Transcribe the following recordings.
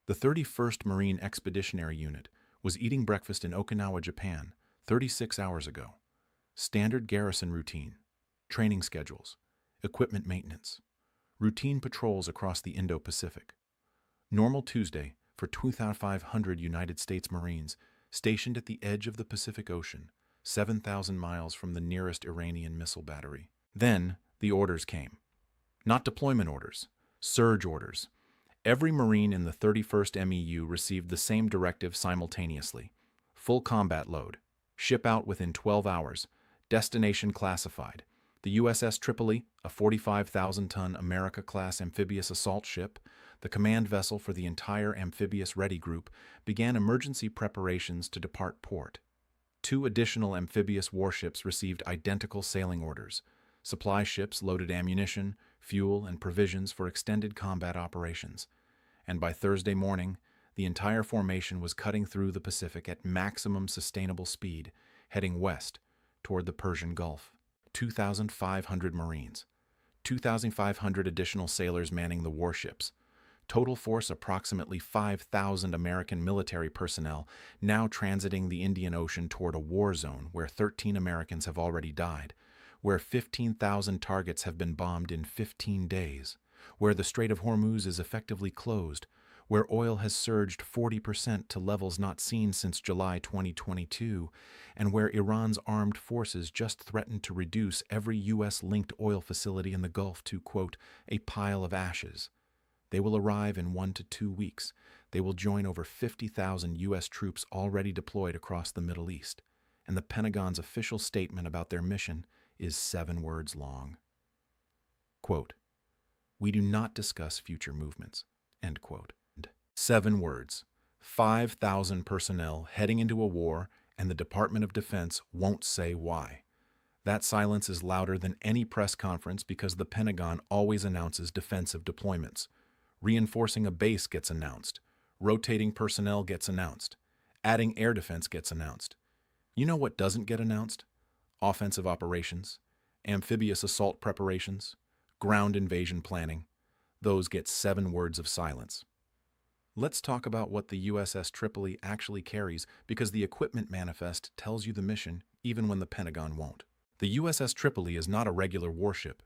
The 31st Marine Expeditionary Unit was eating breakfast in Okinawa, Japan, 36 hours ago. Standard garrison routine, training schedules, equipment maintenance, routine patrols across the Indo-Pacific. Normal Tuesday for 2,500 United States Marines stationed at the edge of the Pacific Ocean, 7,000 miles from the nearest Iranian missile battery. Then the orders came. Not deployment orders, surge orders. Every Marine in the 31st MEU received the same directive simultaneously. Full combat load. Ship out within 12 hours. Destination classified. The USS Tripoli, a 45,000-ton America-class amphibious assault ship, the command vessel for the entire Amphibious Ready Group, began emergency preparations to depart port. 2 additional amphibious warships received identical sailing orders. Supply ships loaded ammunition, fuel, and provisions for extended combat operations. And by Thursday morning, the entire formation was cutting through the Pacific at maximum sustainable speed, heading west toward the Persian Gulf. 2,500 Marines, 2,500 additional sailors manning the warships. Total force approximately 5,000 American military personnel now transiting the Indian Ocean toward a war zone where 13 Americans have already died, where 15,000 targets have been bombed in 15 days, where the Strait of Hormuz is effectively closed, where oil has surged 40% to levels not seen since July 2022, and where Iran's armed forces just threatened to reduce every U.S.-linked oil facility in the Gulf to, quote, a pile of ashes. They will arrive in 1 to 2 weeks. They will join over 50,000 U.S. troops already deployed across the Middle East, and the Pentagon's official statement about their mission is 7 words long. Quote, "We do not discuss future movements," end quote. 7 words. 5,000 personnel heading into a war, and the Department of Defense won't say why. That silence is louder than any press conference because the Pentagon always announces defensive deployments. Reinforcing a base gets announced. Rotating personnel gets announced. Adding air defense gets announced. You know what doesn't get announced? Offensive operations, amphibious assault preparations, ground invasion planning. Those get 7 words of silence. Let's talk about what the USS Tripoli actually carries, because the equipment manifest tells you the mission, even when the Pentagon won't. The USS Tripoli is not a regular warship.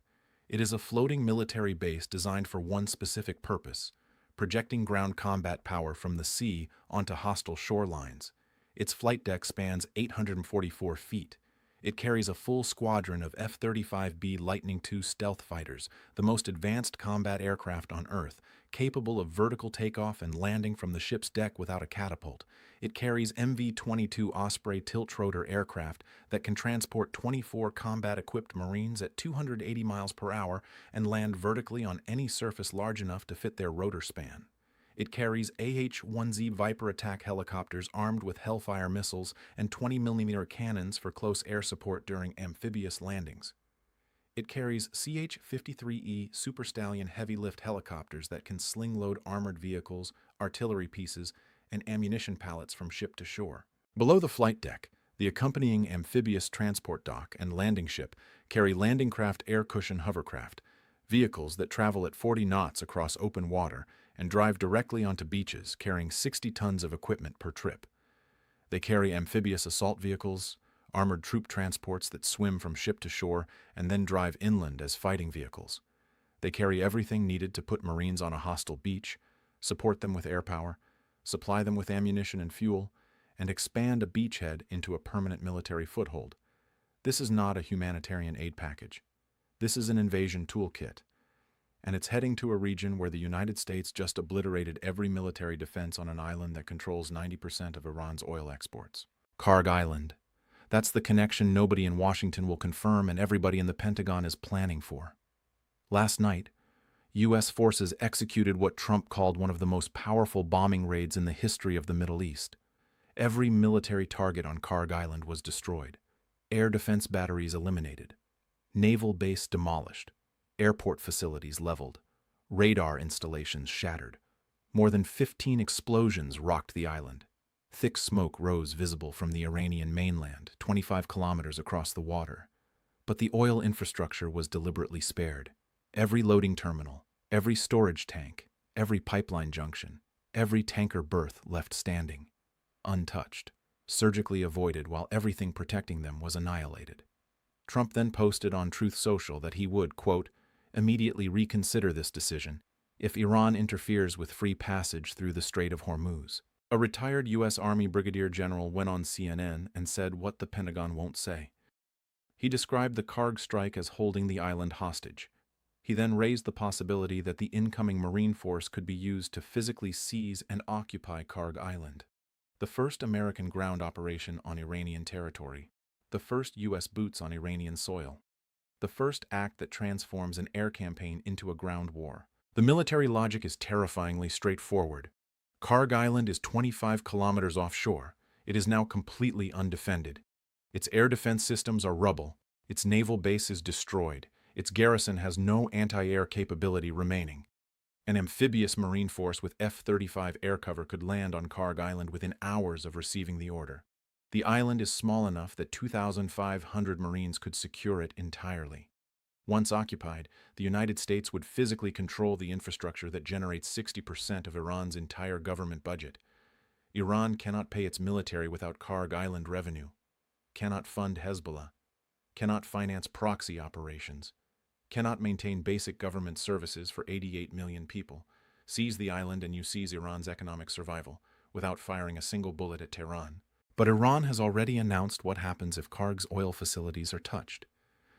It is a floating military base designed for one specific purpose: projecting ground combat power from the sea onto hostile shorelines. Its flight deck spans 844 feet. It carries a full squadron of F-35B Lightning II stealth fighters, the most advanced combat aircraft on Earth, capable of vertical takeoff and landing from the ship's deck without a catapult. It carries MV-22 Osprey tilt-rotor aircraft that can transport 24 combat-equipped Marines at 280 miles per hour and land vertically on any surface large enough to fit their rotor span. It carries AH-1Z Viper attack helicopters armed with Hellfire missiles and 20mm cannons for close air support during amphibious landings. It carries CH-53E Super Stallion heavy-lift helicopters that can sling-load armored vehicles, artillery pieces, and ammunition pallets from ship to shore. Below the flight deck, the accompanying amphibious transport dock and landing ship carry landing craft air cushion hovercraft, vehicles that travel at 40 knots across open water and drive directly onto beaches, carrying 60 tons of equipment per trip. They carry amphibious assault vehicles, armored troop transports that swim from ship to shore and then drive inland as fighting vehicles. They carry everything needed to put Marines on a hostile beach, support them with air power, supply them with ammunition and fuel, and expand a beachhead into a permanent military foothold. This is not a humanitarian aid package. This is an invasion toolkit, and it's heading to a region where the United States just obliterated every military defense on an island that controls 90% of Iran's oil exports. Kharg Island. That's the connection nobody in Washington will confirm and everybody in the Pentagon is planning for. Last night, U.S. forces executed what Trump called one of the most powerful bombing raids in the history of the Middle East. Every military target on Kharg Island was destroyed. Air defense batteries eliminated. Naval base demolished. Airport facilities leveled. Radar installations shattered. More than 15 explosions rocked the island. Thick smoke rose visible from the Iranian mainland, 25 kilometers across the water. But the oil infrastructure was deliberately spared. Every loading terminal, every storage tank, every pipeline junction, Every tanker berth left standing, untouched, surgically avoided while everything protecting them was annihilated. Trump then posted on Truth Social that he would, quote, immediately reconsider this decision if Iran interferes with free passage through the Strait of Hormuz. A retired U.S. Army brigadier general went on CNN and said what the Pentagon won't say. He described the Kharg strike as holding the island hostage. He then raised the possibility that the incoming Marine force could be used to physically seize and occupy Kharg Island, the first American ground operation on Iranian territory, the first U.S. boots on Iranian soil, the first act that transforms an air campaign into a ground war. The military logic is terrifyingly straightforward. Kharg Island is 25 kilometers offshore. It is now completely undefended. Its air defense systems are rubble. Its naval base is destroyed. Its garrison has no anti-air capability remaining. An amphibious Marine force with F-35 air cover could land on Kharg Island within hours of receiving the order. The island is small enough that 2,500 Marines could secure it entirely. Once occupied, the United States would physically control the infrastructure that generates 60% of Iran's entire government budget. Iran cannot pay its military without Kharg Island revenue, cannot fund Hezbollah, cannot finance proxy operations, cannot maintain basic government services for 88 million people. Seize the island and you seize Iran's economic survival, without firing a single bullet at Tehran. But Iran has already announced what happens if Kharg's oil facilities are touched.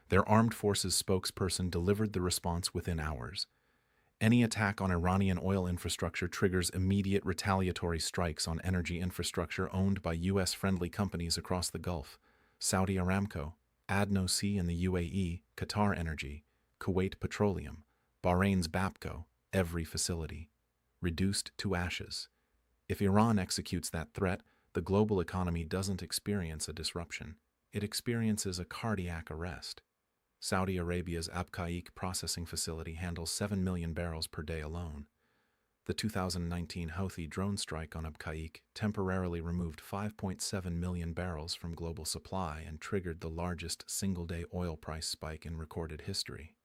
Their armed forces spokesperson delivered the response within hours. Any attack on Iranian oil infrastructure triggers immediate retaliatory strikes on energy infrastructure owned by U.S.-friendly companies across the Gulf: Saudi Aramco, ADNOC in the UAE, Qatar Energy, Kuwait Petroleum, Bahrain's Bapco, every facility, reduced to ashes. If Iran executes that threat, the global economy doesn't experience a disruption. It experiences a cardiac arrest. Saudi Arabia's Abqaiq processing facility handles 7 million barrels per day alone. The 2019 Houthi drone strike on Abqaiq temporarily removed 5.7 million barrels from global supply and triggered the largest single-day oil price spike in recorded history.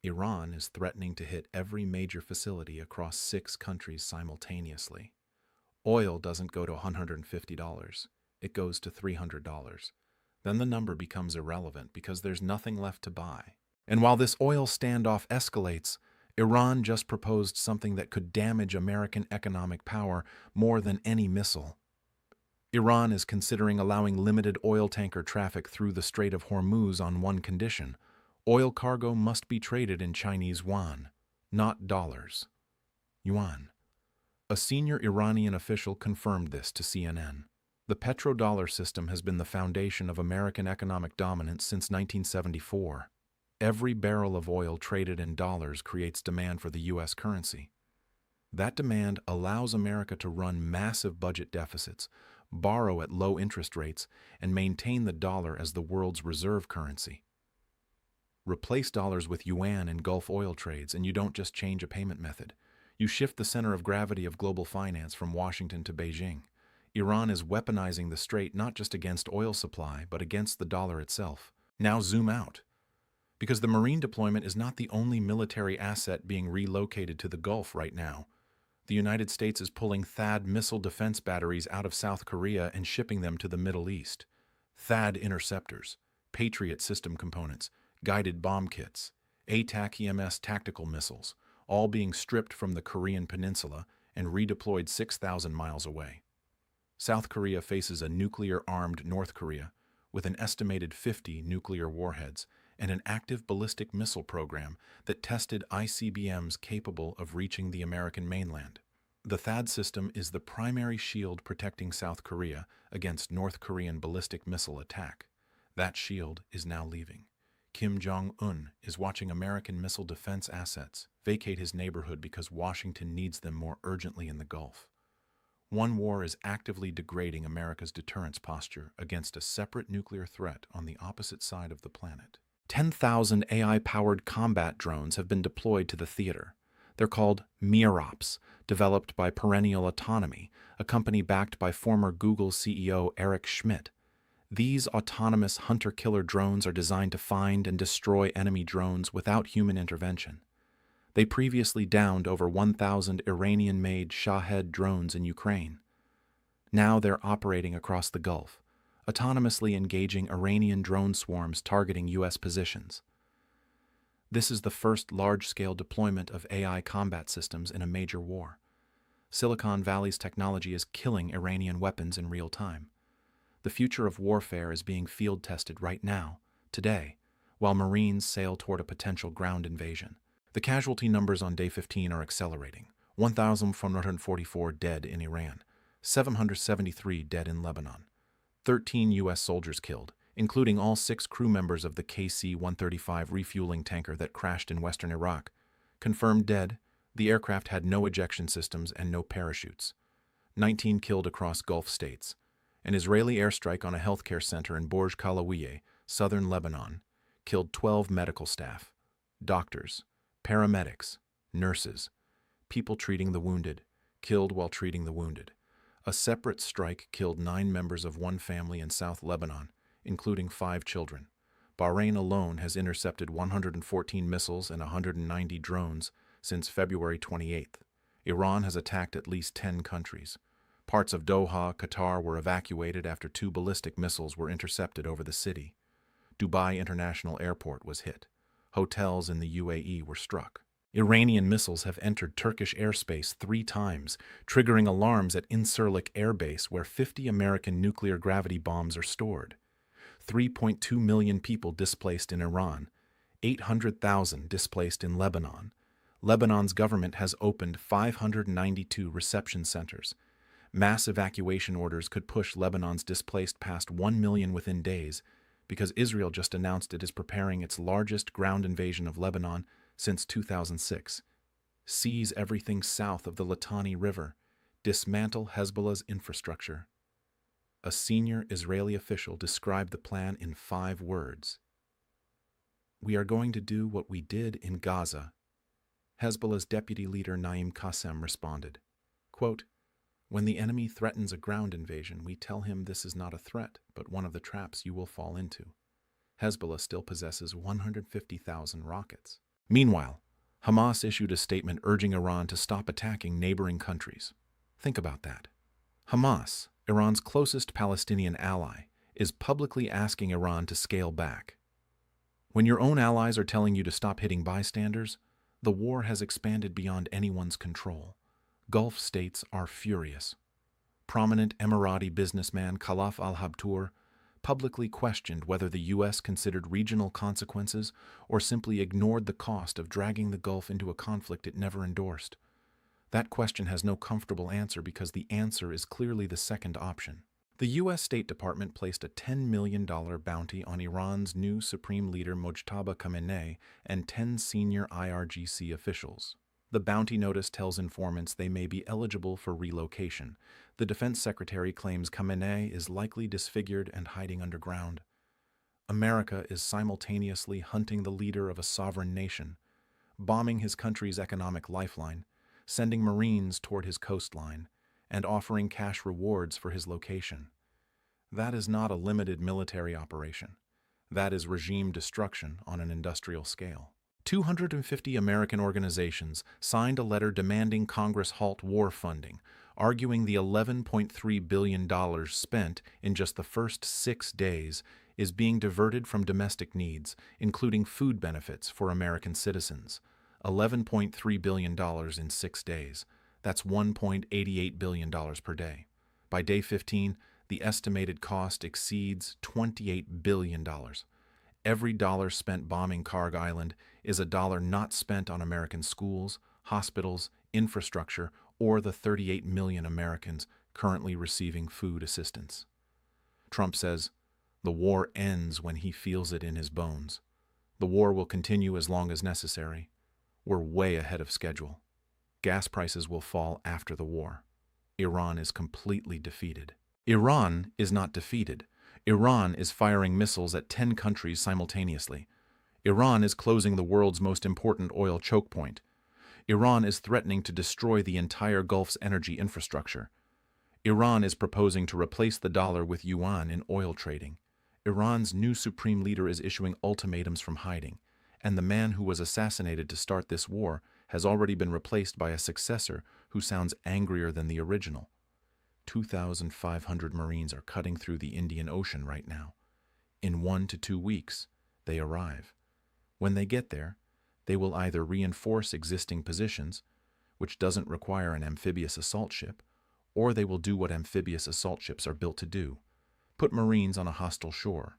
Iran is threatening to hit every major facility across 6 countries simultaneously. Oil doesn't go to $150, it goes to $300. Then the number becomes irrelevant because there's nothing left to buy. And while this oil standoff escalates, Iran just proposed something that could damage American economic power more than any missile. Iran is considering allowing limited oil tanker traffic through the Strait of Hormuz on one condition: oil cargo must be traded in Chinese yuan, not dollars. Yuan. A senior Iranian official confirmed this to CNN. The petrodollar system has been the foundation of American economic dominance since 1974. Every barrel of oil traded in dollars creates demand for the U.S. currency. That demand allows America to run massive budget deficits, borrow at low interest rates, and maintain the dollar as the world's reserve currency. Replace dollars with yuan in Gulf oil trades, and you don't just change a payment method. You shift the center of gravity of global finance from Washington to Beijing. Iran is weaponizing the strait not just against oil supply, but against the dollar itself. Now zoom out. Because the Marine deployment is not the only military asset being relocated to the Gulf right now. The United States is pulling THAAD missile defense batteries out of South Korea and shipping them to the Middle East. THAAD interceptors, Patriot system components, guided bomb kits, ATAC-EMS tactical missiles, all being stripped from the Korean peninsula and redeployed 6,000 miles away. South Korea faces a nuclear-armed North Korea with an estimated 50 nuclear warheads and an active ballistic missile program that tested ICBMs capable of reaching the American mainland. The THAAD system is the primary shield protecting South Korea against North Korean ballistic missile attack. That shield is now leaving. Kim Jong-un is watching American missile defense assets vacate his neighborhood because Washington needs them more urgently in the Gulf. One war is actively degrading America's deterrence posture against a separate nuclear threat on the opposite side of the planet. 10,000 AI-powered combat drones have been deployed to the theater. They're called MIROPS, developed by Perennial Autonomy, a company backed by former Google CEO Eric Schmidt. These autonomous hunter-killer drones are designed to find and destroy enemy drones without human intervention. They previously downed over 1,000 Iranian-made Shahed drones in Ukraine. Now they're operating across the Gulf, autonomously engaging Iranian drone swarms targeting U.S. positions. This is the first large-scale deployment of AI combat systems in a major war. Silicon Valley's technology is killing Iranian weapons in real time. The future of warfare is being field-tested right now, today, while Marines sail toward a potential ground invasion. The casualty numbers on day 15 are accelerating. 1,444 dead in Iran, 773 dead in Lebanon, 13 U.S. soldiers killed, including all 6 crew members of the KC-135 refueling tanker that crashed in western Iraq. Confirmed dead, the aircraft had no ejection systems and no parachutes. 19 killed across Gulf states. An Israeli airstrike on a healthcare center in Borj Kalawiye, southern Lebanon, killed 12 medical staff, doctors, paramedics, nurses, people treating the wounded, killed while treating the wounded. A separate strike killed 9 members of one family in South Lebanon, including 5 children. Bahrain alone has intercepted 114 missiles and 190 drones since February 28th. Iran has attacked at least 10 countries. Parts of Doha, Qatar were evacuated after 2 ballistic missiles were intercepted over the city. Dubai International Airport was hit. Hotels in the UAE were struck. Iranian missiles have entered Turkish airspace 3 times, triggering alarms at Incirlik Air Base where 50 American nuclear gravity bombs are stored. 3.2 million people displaced in Iran, 800,000 displaced in Lebanon. Lebanon's government has opened 592 reception centers. Mass evacuation orders could push Lebanon's displaced past 1 million within days, because Israel just announced it is preparing its largest ground invasion of Lebanon since 2006. Seize everything south of the Litani River. Dismantle Hezbollah's infrastructure. A senior Israeli official described the plan in 5 words. "We are going to do what we did in Gaza." Hezbollah's deputy leader Naim Qassem responded, quote, "When the enemy threatens a ground invasion, we tell him this is not a threat, but one of the traps you will fall into." Hezbollah still possesses 150,000 rockets. Meanwhile, Hamas issued a statement urging Iran to stop attacking neighboring countries. Think about that. Hamas, Iran's closest Palestinian ally, is publicly asking Iran to scale back. When your own allies are telling you to stop hitting bystanders, the war has expanded beyond anyone's control. Gulf states are furious. Prominent Emirati businessman Khalaf al-Habtour publicly questioned whether the U.S. considered regional consequences or simply ignored the cost of dragging the Gulf into a conflict it never endorsed. That question has no comfortable answer because the answer is clearly the second option. The U.S. State Department placed a $10 million bounty on Iran's new Supreme Leader Mojtaba Khamenei and 10 senior IRGC officials. The bounty notice tells informants they may be eligible for relocation. The Defense Secretary claims Khamenei is likely disfigured and hiding underground. America is simultaneously hunting the leader of a sovereign nation, bombing his country's economic lifeline, sending Marines toward his coastline, and offering cash rewards for his location. That is not a limited military operation. That is regime destruction on an industrial scale. 250 American organizations signed a letter demanding Congress halt war funding, arguing the $11.3 billion spent in just the first 6 days is being diverted from domestic needs, including food benefits for American citizens. $11.3 billion in 6 days. That's $1.88 billion per day. By day 15, the estimated cost exceeds $28 billion. Every dollar spent bombing Kharg Island is a dollar not spent on American schools, hospitals, infrastructure, or the 38 million Americans currently receiving food assistance. Trump says, "The war ends when he feels it in his bones. The war will continue as long as necessary. We're way ahead of schedule. Gas prices will fall after the war. Iran is completely defeated." Iran is not defeated. Iran is firing missiles at 10 countries simultaneously. Iran is closing the world's most important oil choke point. Iran is threatening to destroy the entire Gulf's energy infrastructure. Iran is proposing to replace the dollar with yuan in oil trading. Iran's new supreme leader is issuing ultimatums from hiding, and the man who was assassinated to start this war has already been replaced by a successor who sounds angrier than the original. 2,500 Marines are cutting through the Indian Ocean right now. In 1 to 2 weeks, they arrive. When they get there, they will either reinforce existing positions, which doesn't require an amphibious assault ship, or they will do what amphibious assault ships are built to do: put Marines on a hostile shore.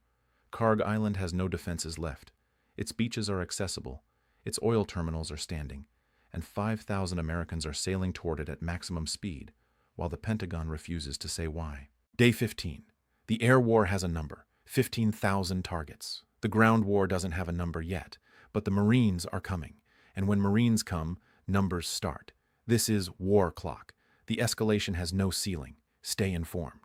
Kharg Island has no defenses left. Its beaches are accessible, its oil terminals are standing, and 5,000 Americans are sailing toward it at maximum speed, while the Pentagon refuses to say why. Day 15. The air war has a number: 15,000 targets. The ground war doesn't have a number yet, but the Marines are coming, and when Marines come, numbers start. This is war clock. The escalation has no ceiling. Stay informed.